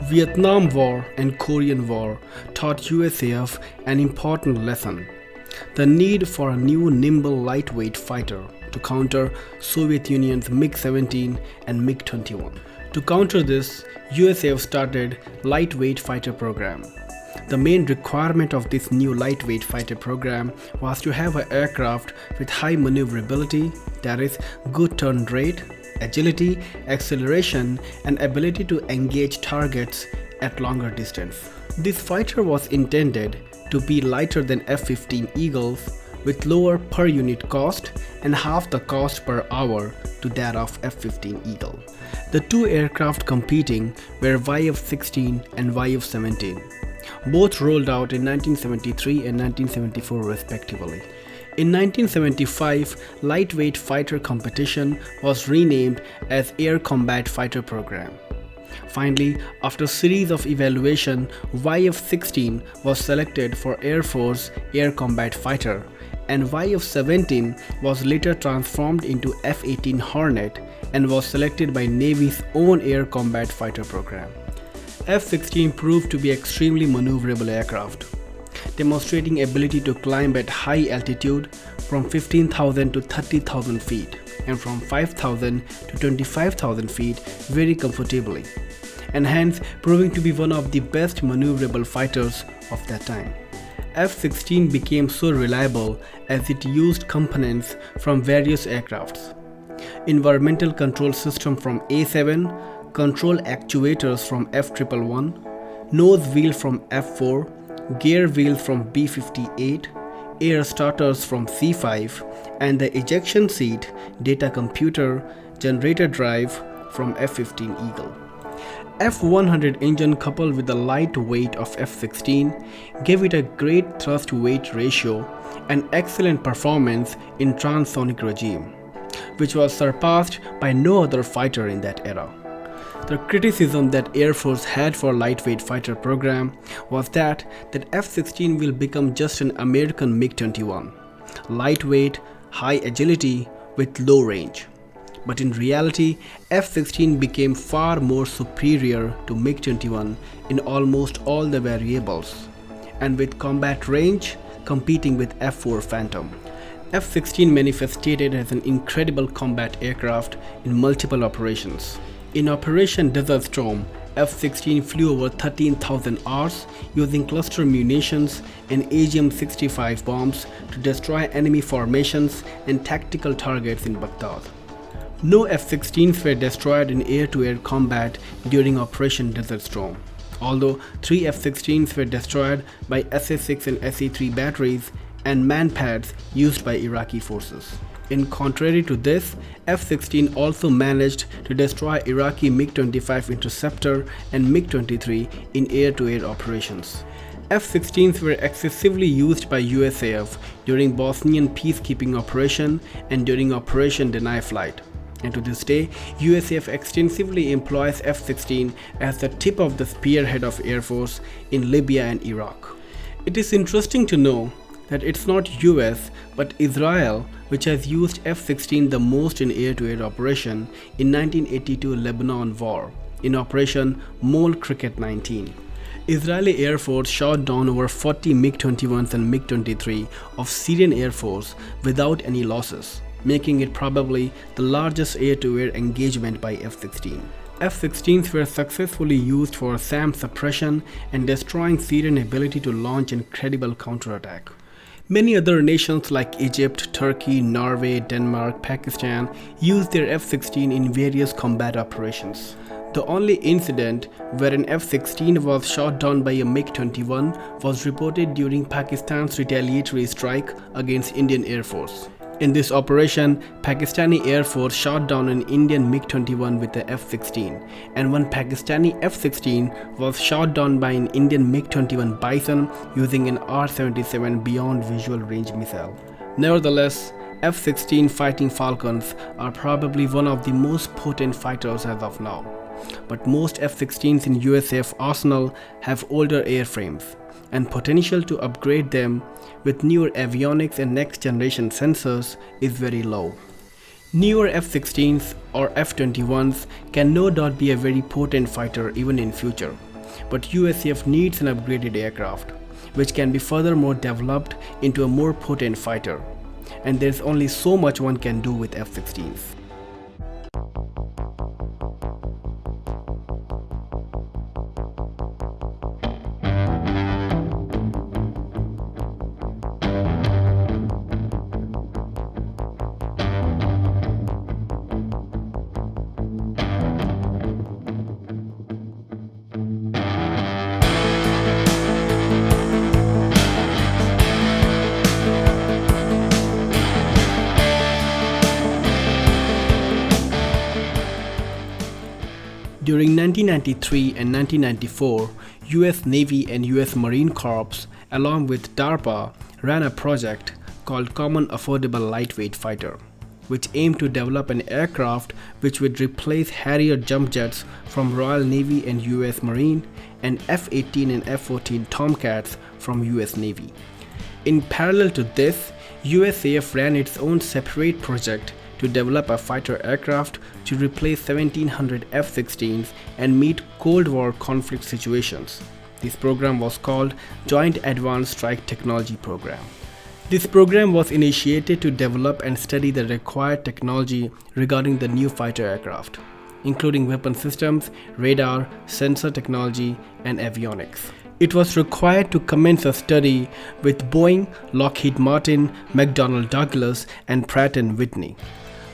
Vietnam War and Korean War taught USAF an important lesson: the need for a new nimble lightweight fighter to counter Soviet Union's MiG-17 and MiG-21. To counter this, USAF started Lightweight Fighter Program. The main requirement of this new lightweight fighter program was to have an aircraft with high maneuverability, that is, good turn rate, agility, acceleration, and ability to engage targets at longer distance. This fighter was intended to be lighter than F-15 Eagles, with lower per unit cost and half the cost per hour to that of F-15 Eagle. The two aircraft competing were YF-16 and YF-17. Both rolled out in 1973 and 1974 respectively. In 1975, lightweight fighter competition was renamed as Air Combat Fighter Program. Finally, after a series of evaluation, YF-16 was selected for Air Force Air Combat Fighter, and YF-17 was later transformed into F-18 Hornet and was selected by Navy's own Air Combat Fighter Program. F-16 proved to be extremely maneuverable aircraft, demonstrating ability to climb at high altitude from 15,000 to 30,000 feet and from 5,000 to 25,000 feet very comfortably, and hence proving to be one of the best maneuverable fighters of that time. F-16 became so reliable as it used components from various aircrafts: environmental control system from A7, control actuators from F111, nose wheel from F4, gear wheels from B-58, air starters from C5, and the ejection seat, data computer, generator drive from F-15 Eagle. F-100 engine coupled with the light weight of F-16 gave it a great thrust-weight ratio and excellent performance in transonic regime, which was surpassed by no other fighter in that era. The criticism that Air Force had for lightweight fighter program was that F-16 will become just an American MiG-21, lightweight, high agility with low range. But in reality, F-16 became far more superior to MiG-21 in almost all the variables, and with combat range competing with F-4 Phantom. F-16 manifested as an incredible combat aircraft in multiple operations. In Operation Desert Storm, F-16 flew over 13,000 hours using cluster munitions and AGM-65 bombs to destroy enemy formations and tactical targets in Baghdad. No F-16s were destroyed in air-to-air combat during Operation Desert Storm, although 3 F-16s were destroyed by SA-6 and SA-3 batteries and man-pads used by Iraqi forces. In contrary to this, F-16 also managed to destroy Iraqi MiG-25 interceptor and MiG-23 in air-to-air operations. F-16s were excessively used by USAF during Bosnian peacekeeping operation and during Operation Deny Flight. And to this day, USAF extensively employs F-16 as the tip of the spearhead of Air Force in Libya and Iraq. It is interesting to know that it's not US but Israel which has used F-16 the most in air-to-air operation in 1982 Lebanon War in Operation Mole Cricket 19. Israeli Air Force shot down over 40 MiG-21s and MiG-23 of Syrian Air Force without any losses, making it probably the largest air-to-air engagement by F-16. F-16s were successfully used for SAM suppression and destroying Syrian ability to launch incredible counterattack. Many other nations like Egypt, Turkey, Norway, Denmark, Pakistan used their F-16 in various combat operations. The only incident where an F-16 was shot down by a MiG-21 was reported during Pakistan's retaliatory strike against Indian Air Force. In this operation, Pakistani Air Force shot down an Indian MiG-21 with the F-16, and one Pakistani F-16 was shot down by an Indian MiG-21 Bison using an R-77 Beyond Visual Range missile. Nevertheless, F-16 fighting Falcons are probably one of the most potent fighters as of now. But most F-16s in USAF arsenal have older airframes, and potential to upgrade them with newer avionics and next generation sensors is very low. Newer F-16s or F-21s can no doubt be a very potent fighter even in future, but USAF needs an upgraded aircraft, which can be furthermore developed into a more potent fighter. And there's only so much one can do with F-16s. During 1993 and 1994, US Navy and US Marine Corps, along with DARPA, ran a project called Common Affordable Lightweight Fighter, which aimed to develop an aircraft which would replace Harrier jump jets from Royal Navy and US Marine and F-18 and F-14 Tomcats from US Navy. In parallel to this, USAF ran its own separate project to develop a fighter aircraft to replace 1700 F-16s and meet Cold War conflict situations. This program was called Joint Advanced Strike Technology Program. This program was initiated to develop and study the required technology regarding the new fighter aircraft, including weapon systems, radar, sensor technology, and avionics. It was required to commence a study with Boeing, Lockheed Martin, McDonnell Douglas, and Pratt & Whitney.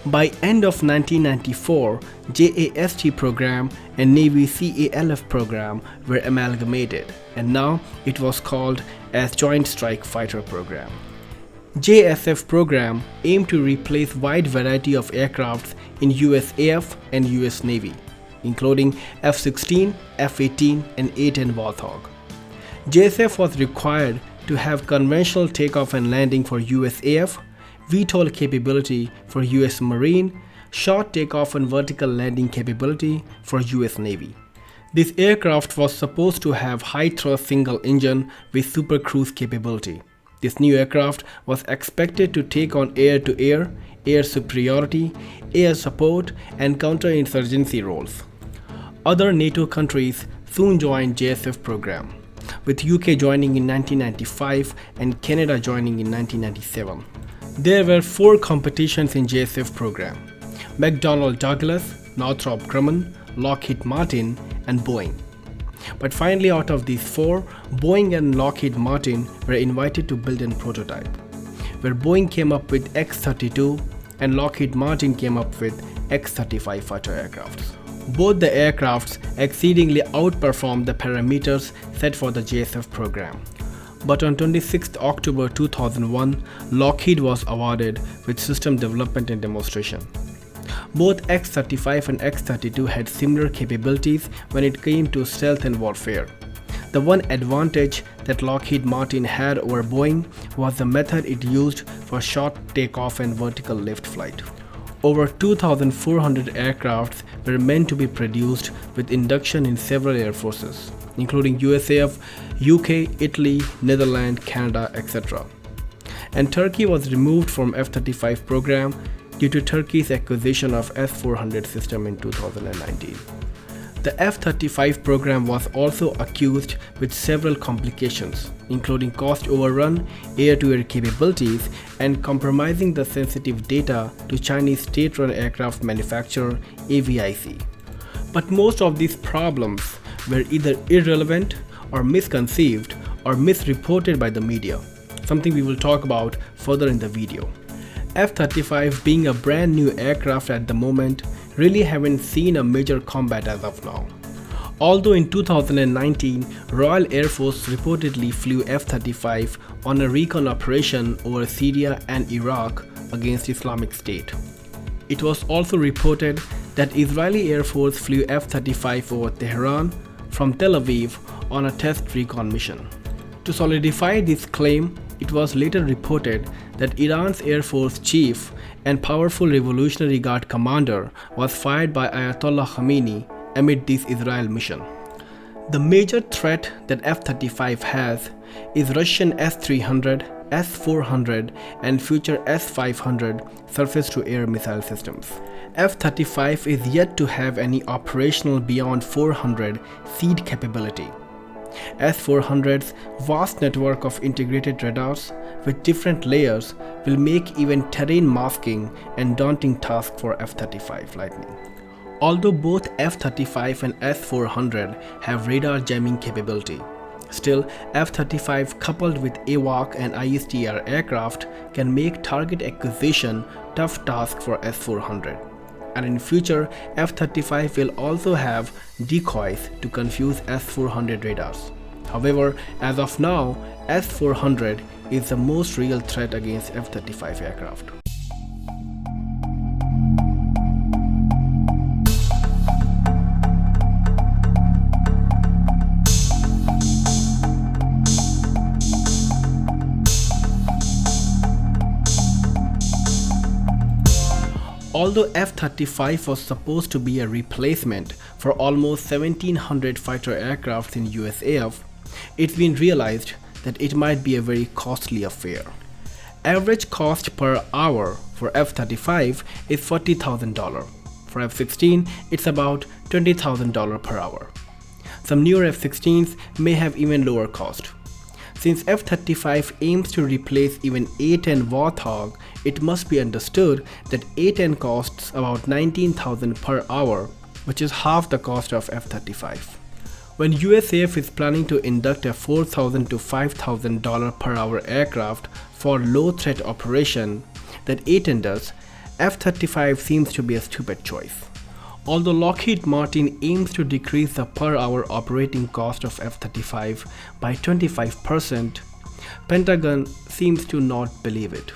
By end of 1994, JAST program and Navy CALF program were amalgamated, and now it was called as Joint Strike Fighter Program. JSF program aimed to replace wide variety of aircrafts in USAF and US Navy, including F-16, F-18, and A-10 Warthog. JSF was required to have conventional takeoff and landing for USAF, VTOL capability for US Marine, short takeoff and vertical landing capability for US Navy. This aircraft was supposed to have high thrust single engine with super cruise capability. This new aircraft was expected to take on air-to-air, air superiority, air support, and counterinsurgency roles. Other NATO countries soon joined JSF program, with UK joining in 1995 and Canada joining in 1997. There were 4 competitions in JSF program: McDonnell Douglas, Northrop Grumman, Lockheed Martin, and Boeing. But finally, out of these 4, Boeing and Lockheed Martin were invited to build a prototype, where Boeing came up with X-32 and Lockheed Martin came up with X-35 fighter aircrafts. Both the aircrafts exceedingly outperformed the parameters set for the JSF program. But on 26 October 2001, Lockheed was awarded with system development and demonstration. Both X-35 and X-32 had similar capabilities when it came to stealth and warfare. The one advantage that Lockheed Martin had over Boeing was the method it used for short takeoff and vertical lift flight. Over 2,400 aircrafts were meant to be produced with induction in several air forces, including USAF, UK, Italy, Netherlands, Canada, etc. And Turkey was removed from F-35 program due to Turkey's acquisition of S-400 system in 2019. The F-35 program was also accused with several complications, including cost overrun, air-to-air capabilities, and compromising the sensitive data to Chinese state-run aircraft manufacturer AVIC. But most of these problems were either irrelevant or misconceived or misreported by the media, something we will talk about further in the video. F-35 being a brand new aircraft at the moment, really haven't seen a major combat as of now. Although in 2019, Royal Air Force reportedly flew F-35 on a recon operation over Syria and Iraq against Islamic State. It was also reported that Israeli Air Force flew F-35 over Tehran from Tel Aviv on a test recon mission. To solidify this claim, it was later reported that Iran's Air Force chief and powerful Revolutionary Guard commander was fired by Ayatollah Khamenei amid this Israel mission. The major threat that F-35 has is Russian S-300, S-400 and future S-500 surface-to-air missile systems. F-35 is yet to have any operational beyond 400 seed capability. S-400's vast network of integrated radars with different layers will make even terrain masking a daunting task for F-35 Lightning. Although both F-35 and S-400 have radar jamming capability, still F-35 coupled with AWAC and ISTR aircraft can make target acquisition tough task for S-400. And in future, F-35 will also have decoys to confuse S-400 radars. However, as of now, S-400 is the most real threat against F-35 aircraft. Although F-35 was supposed to be a replacement for almost 1700 fighter aircraft in USAF, it's been realized that it might be a very costly affair. Average cost per hour for F-35 is $40,000. For F-16, it's about $20,000 per hour. Some newer F-16s may have even lower cost. Since F-35 aims to replace even A-10 Warthog, it must be understood that A-10 costs about $19,000 per hour, which is half the cost of F-35. When USAF is planning to induct a $4,000 to $5,000 per hour aircraft for low-threat operation that A-10 does, F-35 seems to be a stupid choice. Although Lockheed Martin aims to decrease the per-hour operating cost of F-35 by 25%, Pentagon seems to not believe it.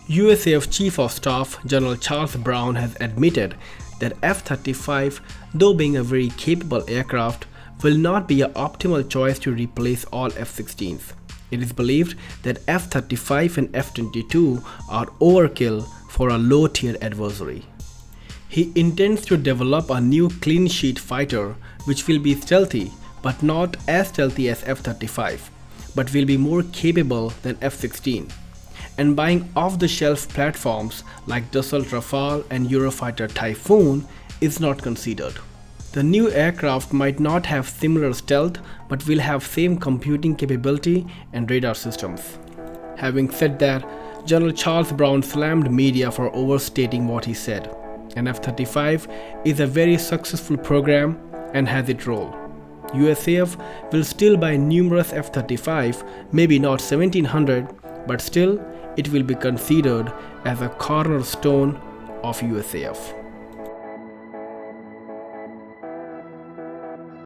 USAF Chief of Staff General Charles Brown has admitted that F-35, though being a very capable aircraft, will not be an optimal choice to replace all F-16s. It is believed that F-35 and F-22 are overkill for a low-tier adversary. He intends to develop a new clean sheet fighter which will be stealthy but not as stealthy as F-35, but will be more capable than F-16, and buying off-the-shelf platforms like Dassault Rafale and Eurofighter Typhoon is not considered. The new aircraft might not have similar stealth but will have same computing capability and radar systems. Having said that, General Charles Brown slammed media for overstating what he said. An F-35 is a very successful program and has its role. USAF will still buy numerous F-35, maybe not 1700, but still it will be considered as a cornerstone of USAF.